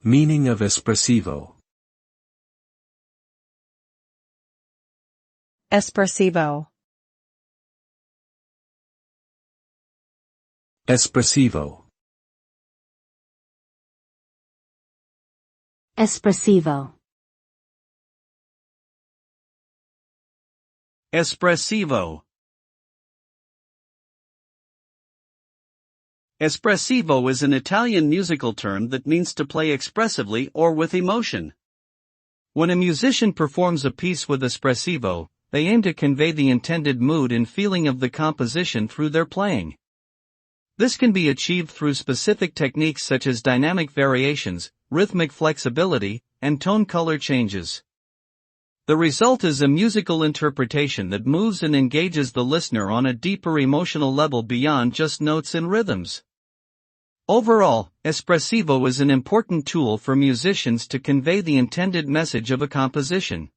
Meaning of espressivo. Espressivo. Espressivo. Espressivo. Espressivo. Espressivo is an Italian musical term that means to play expressively or with emotion. When a musician performs a piece with espressivo, they aim to convey the intended mood and feeling of the composition through their playing. This can be achieved through specific techniques such as dynamic variations, rhythmic flexibility, and tone color changes. The result is a musical interpretation that moves and engages the listener on a deeper emotional level beyond just notes and rhythms. Overall, espressivo is an important tool for musicians to convey the intended message of a composition.